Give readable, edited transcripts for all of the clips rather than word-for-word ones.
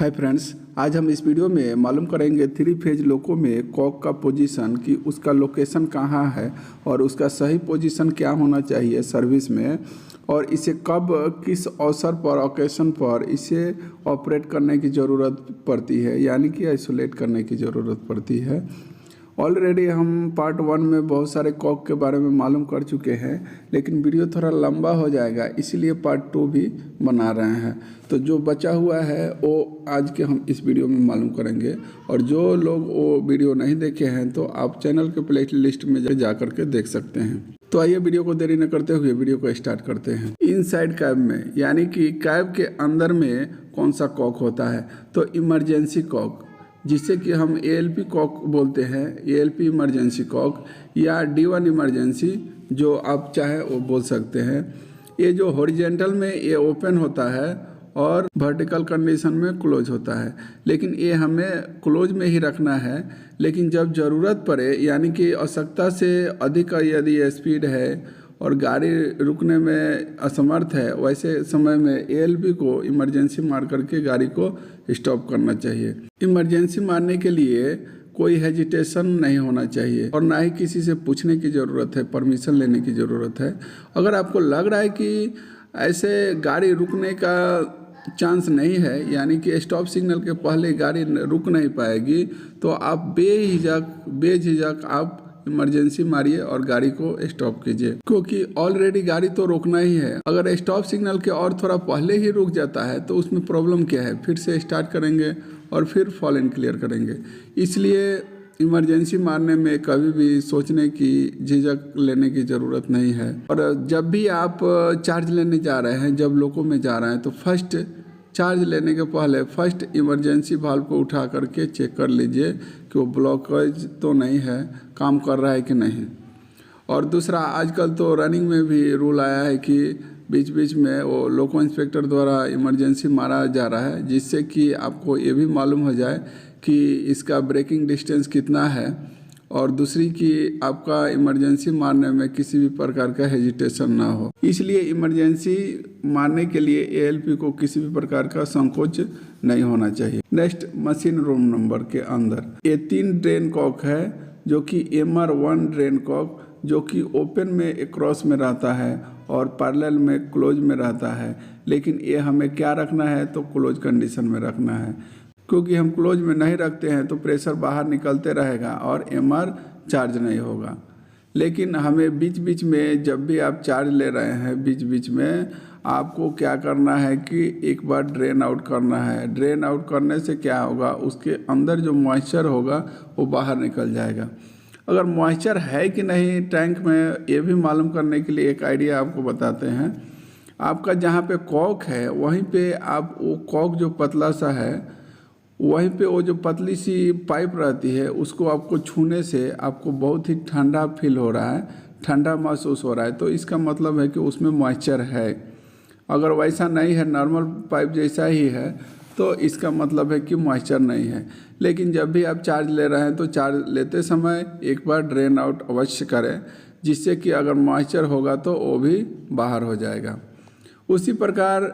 Hi friends, आज हम इस वीडियो में मालूम करेंगे 3 फेज लोको में कॉक का पोजीशन कि उसका लोकेशन कहाँ है और उसका सही पोजीशन क्या होना चाहिए सर्विस में, और इसे कब किस अवसर पर ओकेशन पर इसे ऑपरेट करने की ज़रूरत पड़ती है, यानी कि आइसोलेट करने की ज़रूरत पड़ती है। ऑलरेडी हम पार्ट 1 में बहुत सारे कॉक के बारे में मालूम कर चुके हैं, लेकिन वीडियो थोड़ा लंबा हो जाएगा, इसीलिए पार्ट 2 भी बना रहे हैं। तो जो बचा हुआ है वो आज के हम इस वीडियो में मालूम करेंगे, और जो लोग वो वीडियो नहीं देखे हैं तो आप चैनल के प्ले लिस्ट में जा करके देख सकते हैं। तो आइए वीडियो को देरी न करते हुए वीडियो को स्टार्ट करते हैं। इनसाइड कैब में, यानी कि कैब के अंदर में कौन सा कॉक होता है, तो इमरजेंसी कॉक, जिसे कि हम ALP कॉक बोलते हैं, ALP इमरजेंसी कॉक या D1 इमरजेंसी, जो आप चाहे वो बोल सकते हैं। ये जो हॉरिजेंटल में ये ओपन होता है और वर्टिकल कंडीशन में क्लोज होता है, लेकिन ये हमें क्लोज में ही रखना है। लेकिन जब ज़रूरत पड़े, यानी कि आवश्यकता से अधिक यदि स्पीड है और गाड़ी रुकने में असमर्थ है, वैसे समय में ALP को इमरजेंसी मार करके गाड़ी को स्टॉप करना चाहिए। इमरजेंसी मारने के लिए कोई हेजिटेशन नहीं होना चाहिए और ना ही किसी से पूछने की ज़रूरत है, परमिशन लेने की ज़रूरत है। अगर आपको लग रहा है कि ऐसे गाड़ी रुकने का चांस नहीं है, यानी कि स्टॉप सिग्नल के पहले गाड़ी रुक नहीं पाएगी, तो आप बेझिझक आप इमरजेंसी मारिए और गाड़ी को स्टॉप कीजिए, क्योंकि ऑलरेडी गाड़ी तो रोकना ही है। अगर स्टॉप सिग्नल के और थोड़ा पहले ही रुक जाता है तो उसमें प्रॉब्लम क्या है, फिर से स्टार्ट करेंगे और फिर फॉल इन क्लियर करेंगे। इसलिए इमरजेंसी मारने में कभी भी सोचने की झिझक लेने की ज़रूरत नहीं है। और जब भी आप चार्ज लेने जा रहे हैं, जब लोको में जा रहे हैं, तो फर्स्ट चार्ज लेने के पहले फर्स्ट इमरजेंसी वाल्व को उठा करके चेक कर लीजिए कि वो ब्लॉकेज तो नहीं है, काम कर रहा है कि नहीं। और दूसरा, आजकल तो रनिंग में भी रूल आया है कि बीच बीच में वो लोको इंस्पेक्टर द्वारा इमरजेंसी मारा जा रहा है, जिससे कि आपको ये भी मालूम हो जाए कि इसका ब्रेकिंग डिस्टेंस कितना है, और दूसरी कि आपका इमरजेंसी मारने में किसी भी प्रकार का हेजिटेशन ना हो। इसलिए इमरजेंसी मारने के लिए ALP को किसी भी प्रकार का संकोच नहीं होना चाहिए। नेक्स्ट, मशीन रूम नंबर के अंदर ये 3 ड्रेन कॉक है, जो कि MR1 ड्रेन कॉक, जो कि ओपन में क्रॉस में रहता है और पैरेलल में क्लोज में रहता है। लेकिन ये हमें क्या रखना है, तो क्लोज कंडीशन में रखना है, क्योंकि हम क्लोज में नहीं रखते हैं तो प्रेशर बाहर निकलते रहेगा और MR चार्ज नहीं होगा। लेकिन हमें बीच बीच में, जब भी आप चार्ज ले रहे हैं, बीच बीच में आपको क्या करना है कि एक बार ड्रेन आउट करना है। ड्रेन आउट करने से क्या होगा, उसके अंदर जो मॉइस्चर होगा वो बाहर निकल जाएगा। अगर मॉइस्चर है कि नहीं टैंक में, ये भी मालूम करने के लिए एक आइडिया आपको बताते हैं। आपका जहाँ पे कॉक है वहीं पे आप वो कॉक जो पतला सा है, वहीं पे वो जो पतली सी पाइप रहती है, उसको आपको छूने से आपको बहुत ही ठंडा फील हो रहा है, ठंडा महसूस हो रहा है, तो इसका मतलब है कि उसमें मॉइस्चर है। अगर वैसा नहीं है, नॉर्मल पाइप जैसा ही है, तो इसका मतलब है कि मॉइस्चर नहीं है। लेकिन जब भी आप चार्ज ले रहे हैं तो चार्ज लेते समय एक बार ड्रेन आउट अवश्य करें, जिससे कि अगर मॉइस्चर होगा तो वो भी बाहर हो जाएगा। उसी प्रकार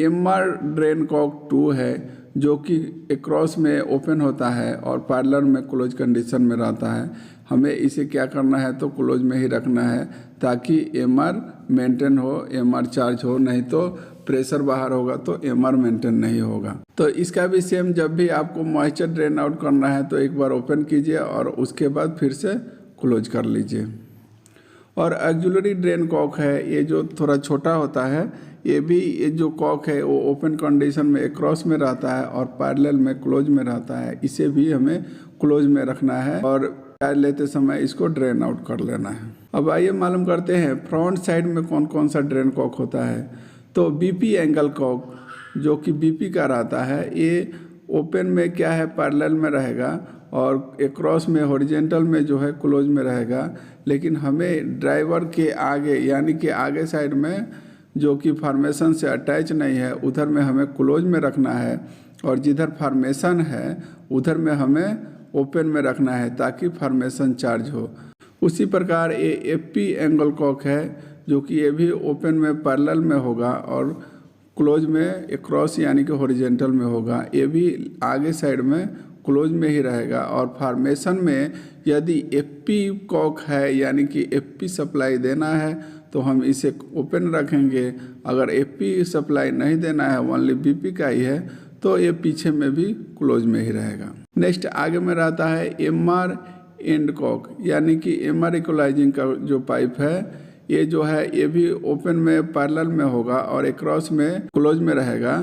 MR ड्रेन कॉक 2 है, जो कि क्रॉस में ओपन होता है और पैरेलल में क्लोज कंडीशन में रहता है। हमें इसे क्या करना है, तो क्लोज में ही रखना है, ताकि MR मेंटेन हो, MR चार्ज हो, नहीं तो प्रेशर बाहर होगा तो MR मेंटेन नहीं होगा। तो इसका भी सेम, जब भी आपको मॉइस्चर ड्रेन आउट करना है तो एक बार ओपन कीजिए और उसके बाद फिर से क्लोज कर लीजिए। और ऑक्सिलरी ड्रेन कॉक है, ये जो थोड़ा छोटा होता है, ये जो कॉक है वो ओपन कंडीशन में क्रॉस में रहता है और पैरेलल में क्लोज में रहता है। इसे भी हमें क्लोज में रखना है और चार्ज लेते समय इसको ड्रेन आउट कर लेना है। अब आइए मालूम करते हैं फ्रंट साइड में कौन कौन सा ड्रेन कॉक होता है। तो BP एंगल कॉक, जो कि BP का रहता है, ये ओपन में क्या है, पैरेलल में रहेगा और एक क्रॉस में हॉरिजेंटल में जो है क्लोज में रहेगा। लेकिन हमें ड्राइवर के आगे, यानी कि आगे साइड में, जो कि फार्मेशन से अटैच नहीं है, उधर में हमें क्लोज में रखना है, और जिधर फार्मेशन है उधर में हमें ओपन में रखना है, ताकि फार्मेशन चार्ज हो। उसी प्रकार ये FP एंगल कॉक है, जो कि ये भी ओपन में पैरेलल में होगा और क्लोज में एक क्रॉस यानी कि हॉरिजेंटल में होगा, ये भी आगे साइड में क्लोज में ही रहेगा। और फार्मेशन में यदि एफपी कॉक है यानी कि एफपी सप्लाई देना है तो हम इसे ओपन रखेंगे, अगर एफपी सप्लाई नहीं देना है ओनली बीपी का ही है तो ये पीछे में भी क्लोज में ही रहेगा। नेक्स्ट आगे में रहता है एमआर एंड कॉक यानी कि एमआर इक्वलाइजिंग का जो पाइप है ये जो है ये भी ओपन में पैरेलल में होगा और एक क्रॉस में क्लोज में रहेगा।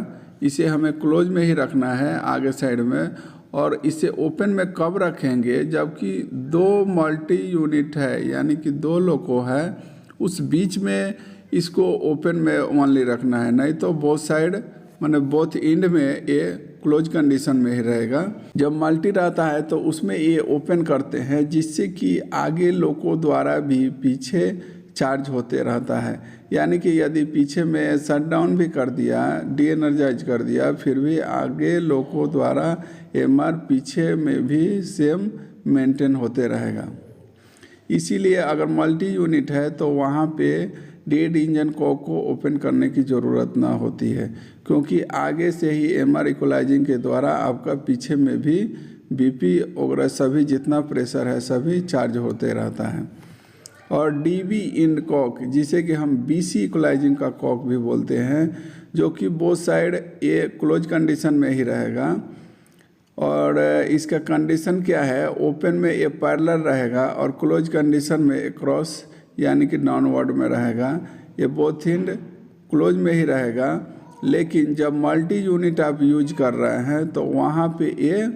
इसे हमें क्लोज में ही रखना है आगे साइड में। और इसे ओपन में कब रखेंगे, जबकि दो मल्टी यूनिट है यानी कि दो लोको है उस बीच में इसको ओपन में ओनली रखना है, नहीं तो बोथ साइड माने बोथ एंड में ये क्लोज कंडीशन में ही रहेगा। जब मल्टी रहता है तो उसमें ये ओपन करते हैं जिससे कि आगे लोको द्वारा भी पीछे चार्ज होते रहता है, यानी कि यदि पीछे में शट डाउन भी कर दिया, डी एनर्जाइज कर दिया, फिर भी आगे लोको द्वारा एमआर पीछे में भी सेम मेंटेन होते रहेगा। इसीलिए अगर मल्टी यूनिट है तो वहाँ पे डेड इंजन कॉक को ओपन करने की ज़रूरत ना होती है, क्योंकि आगे से ही एमआर इक्वलाइजिंग के द्वारा आपका पीछे में भी बीपी वगैरह सभी जितना प्रेशर है सभी चार्ज होते रहता है। और डीबी इंड कॉक जिसे कि हम बीसी इक्वलाइजिंग का कॉक भी बोलते हैं, जो कि बोथ साइड ये क्लोज कंडीशन में ही रहेगा। और इसका कंडीशन क्या है, ओपन में ये पैरेलल रहेगा और क्लोज कंडीशन में क्रॉस यानी कि डाउनवर्ड में रहेगा। ये बोथ एंड क्लोज में ही रहेगा, लेकिन जब मल्टी यूनिट आप यूज कर रहे हैं तो वहाँ पे ये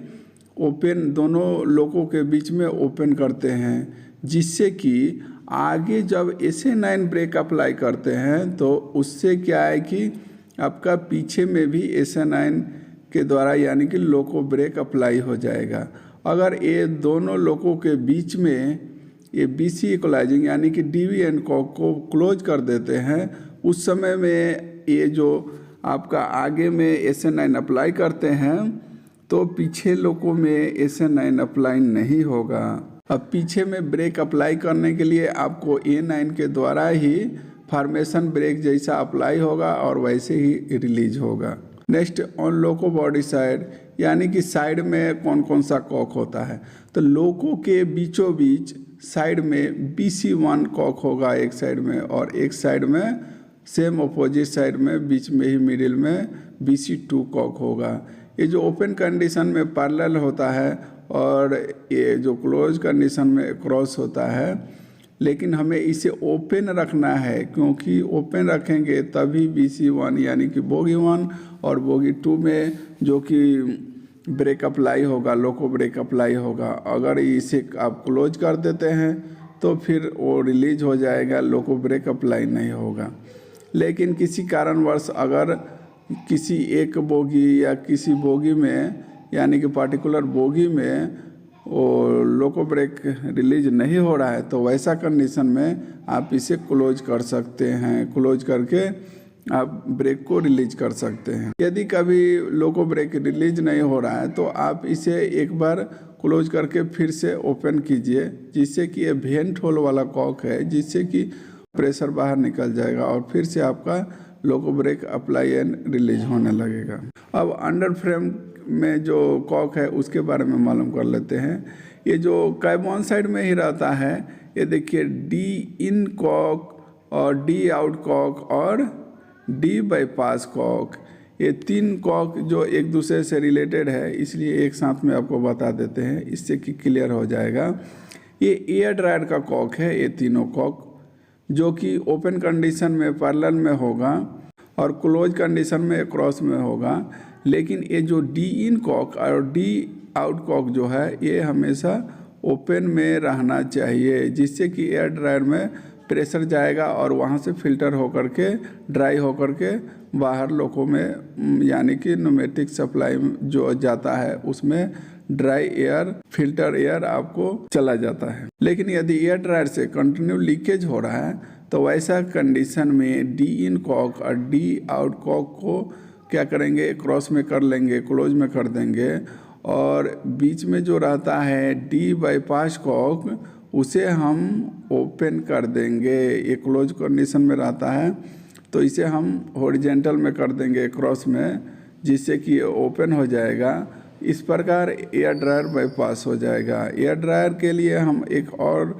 ओपन दोनों लोगों के बीच में ओपन करते हैं, जिससे कि आगे जब SA9 ब्रेक अप्लाई करते हैं तो उससे क्या है कि आपका पीछे में भी SA9 के द्वारा यानी कि लोको ब्रेक अप्लाई हो जाएगा। अगर ये दोनों लोको के बीच में ये बीसी इक्वलाइजिंग यानी कि डीवी एंड कॉक को क्लोज कर देते हैं, उस समय में ये जो आपका आगे में SA9 अप्लाई करते हैं तो पीछे लोको में SA9 अप्लाई नहीं होगा। अब पीछे में ब्रेक अप्लाई करने के लिए आपको A9 के द्वारा ही फार्मेशन ब्रेक जैसा अप्लाई होगा और वैसे ही रिलीज होगा। Next on loco body side यानी कि साइड में कौन कौन सा कॉक होता है, तो लोको के बीचों बीच साइड में BC1 कॉक होगा एक साइड में, और एक साइड में सेम अपोजिट साइड में बीच में ही मिडिल में BC2 कॉक होगा। ये जो ओपन कंडीशन में पैरेलल होता है और ये जो क्लोज कंडीशन में क्रॉस होता है, लेकिन हमें इसे ओपन रखना है, क्योंकि ओपन रखेंगे तभी BC1 यानी कि बोगी 1 और बोगी 2 में जो कि ब्रेक अप्लाई होगा, लोको ब्रेक अप्लाई होगा। अगर इसे आप क्लोज कर देते हैं तो फिर वो रिलीज हो जाएगा, लोको ब्रेक अप्लाई नहीं होगा। लेकिन किसी कारणवश अगर किसी एक बोगी या किसी बोगी में यानी कि पार्टिकुलर बोगी में वो लोको ब्रेक रिलीज नहीं हो रहा है तो वैसा कंडीशन में आप इसे क्लोज कर सकते हैं, क्लोज करके आप ब्रेक को रिलीज कर सकते हैं। यदि कभी लोको ब्रेक रिलीज नहीं हो रहा है तो आप इसे एक बार क्लोज करके फिर से ओपन कीजिए, जिससे कि ये वेंट होल वाला कॉक है, जिससे कि प्रेशर बाहर निकल जाएगा और फिर से आपका लोको ब्रेक अप्लाई एंड रिलीज होने लगेगा। अब अंडर फ्रेम में जो कॉक है उसके बारे में मालूम कर लेते हैं। ये जो कैबॉन साइड में ही रहता है, ये देखिए डी इन कॉक और डी आउट कॉक और डी बाईपास कॉक, ये तीन कॉक जो एक दूसरे से रिलेटेड है, इसलिए एक साथ में आपको बता देते हैं, इससे कि क्लियर हो जाएगा। ये एयर ड्रायर का कॉक है, ये तीनों कॉक जो कि ओपन कंडीशन में पैरेलल में होगा और क्लोज कंडीशन में क्रॉस में होगा। लेकिन ये जो डी इन कॉक और डी आउट कॉक जो है ये हमेशा ओपन में रहना चाहिए, जिससे कि एयर ड्रायर में प्रेशर जाएगा और वहाँ से फिल्टर होकर के ड्राई होकर के बाहर लोको में यानी कि न्यूमेटिक सप्लाई जो जाता है उसमें ड्राई एयर फिल्टर एयर आपको चला जाता है। लेकिन यदि एयर ड्रायर से कंटिन्यू लीकेज हो रहा है तो वैसा कंडीशन में डी इन कॉक और डी आउट कॉक को क्या करेंगे, क्रॉस में कर लेंगे, क्लोज में कर देंगे, और बीच में जो रहता है डी बाईपास कॉक उसे हम ओपन कर देंगे। ये क्लोज कंडीशन में रहता है तो इसे हम हॉरिजेंटल में कर देंगे क्रॉस में, जिससे कि ओपन हो जाएगा। इस प्रकार एयर ड्रायर बाईपास हो जाएगा। एयर ड्रायर के लिए हम एक और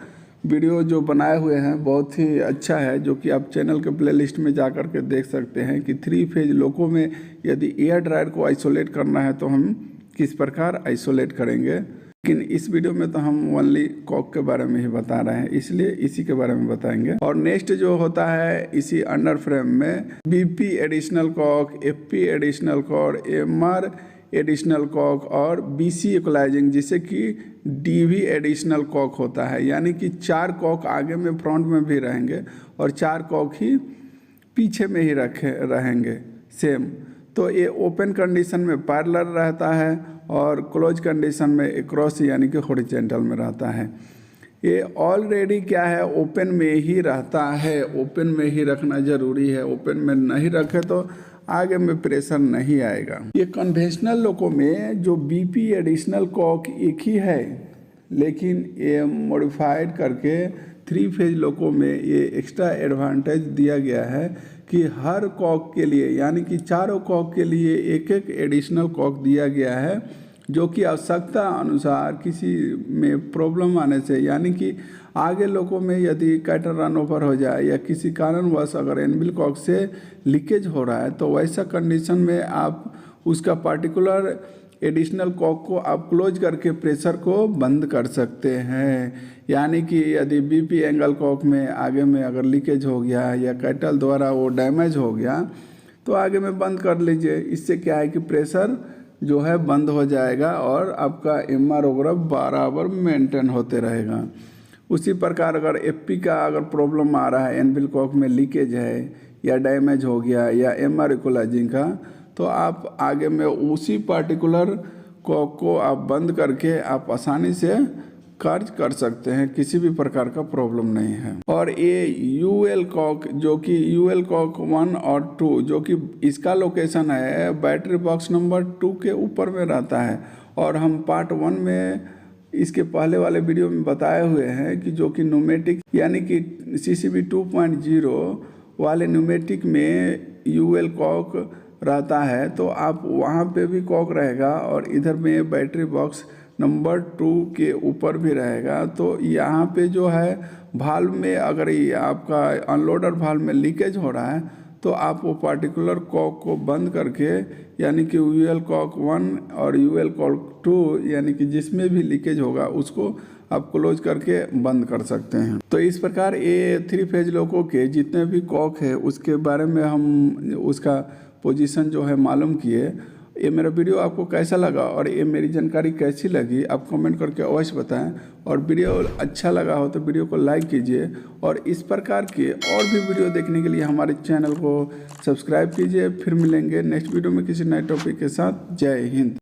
वीडियो जो बनाए हुए हैं बहुत ही अच्छा है, जो कि आप चैनल के प्लेलिस्ट में जा कर के देख सकते हैं कि 3 फेज लोको में यदि एयर ड्रायर को आइसोलेट करना है तो हम किस प्रकार आइसोलेट करेंगे। लेकिन इस वीडियो में तो हम ओनली कॉक के बारे में ही बता रहे हैं, इसलिए इसी के बारे में बताएंगे। और नेक्स्ट जो होता है इसी अंडर फ्रेम में BP additional cock, FP additional cock, MR additional cock और बीसी इक्वलाइजिंग, जिसे कि डीवी एडिशनल कॉक होता है। यानी कि 4 कॉक आगे में फ्रंट में भी रहेंगे और 4 कॉक ही पीछे में ही रहेंगे सेम। तो ये ओपन कंडीशन में पैरेलल रहता है और क्लोज कंडीशन में क्रॉस यानी कि हॉरिजॉन्टल में रहता है। ये ऑलरेडी क्या है, ओपन में ही रहता है, ओपन में ही रखना जरूरी है। ओपन में नहीं रखे तो आगे में प्रेशर नहीं आएगा। ये कन्वेंशनल लोको में जो बीपी एडिशनल कॉक एक ही है, लेकिन ये मॉडिफाइड करके 3 फेज लोको में ये एक्स्ट्रा एडवांटेज दिया गया है कि हर कॉक के लिए यानी कि चारों कॉक के लिए एक एक एडिशनल कॉक दिया गया है, जो कि आवश्यकता अनुसार किसी में प्रॉब्लम आने से, यानी कि आगे लोगों में यदि कैटर रन ओवर हो जाए या किसी कारणवश अगर एनविल कॉक से लीकेज हो रहा है, तो वैसा कंडीशन में आप उसका पार्टिकुलर एडिशनल कॉक को आप क्लोज करके प्रेशर को बंद कर सकते हैं। यानी कि यदि बीपी एंगल कॉक में आगे में अगर लीकेज हो गया या कैटल द्वारा वो डैमेज हो गया तो आगे में बंद कर लीजिए। इससे क्या है कि प्रेशर जो है बंद हो जाएगा और आपका एमआर वगैरह बराबर मेंटेन होते रहेगा। उसी प्रकार अगर एफपी का अगर प्रॉब्लम आ रहा है, एनविल कॉक में लीकेज है या डैमेज हो गया या एमआर इक्वलाइजिंग का, तो आप आगे में उसी पार्टिकुलर कॉक को आप बंद करके आप आसानी से कार्य कर सकते हैं, किसी भी प्रकार का प्रॉब्लम नहीं है। और ये यूएल कॉक जो कि यूएल कॉक 1 और 2 जो कि इसका लोकेशन है बैटरी बॉक्स नंबर 2 के ऊपर में रहता है। और हम पार्ट 1 में इसके पहले वाले वीडियो में बताए हुए हैं कि जो कि न्यूमेटिक यानी कि CCB 2.0 वाले न्यूमेटिक में यूएल कॉक रहता है, तो आप वहाँ पे भी कॉक रहेगा और इधर में बैटरी बॉक्स नंबर 2 के ऊपर भी रहेगा। तो यहाँ पे जो है भाल्व में अगर ये आपका अनलोडर भाल्व में लीकेज हो रहा है तो आप वो पार्टिकुलर कॉक को बंद करके यानी कि यूएल कॉक 1 और यूएल कॉक 2 यानी कि जिसमें भी लीकेज होगा उसको आप क्लोज करके बंद कर सकते हैं। तो इस प्रकार ये 3 फेज लोको के जितने भी कॉक है उसके बारे में हम उसका पोजीशन जो है मालूम किए। ये मेरा वीडियो आपको कैसा लगा और ये मेरी जानकारी कैसी लगी आप कमेंट करके अवश्य बताएं। और वीडियो अच्छा लगा हो तो वीडियो को लाइक कीजिए और इस प्रकार के और भी वीडियो देखने के लिए हमारे चैनल को सब्सक्राइब कीजिए। फिर मिलेंगे नेक्स्ट वीडियो में किसी नए टॉपिक के साथ। जय हिंद।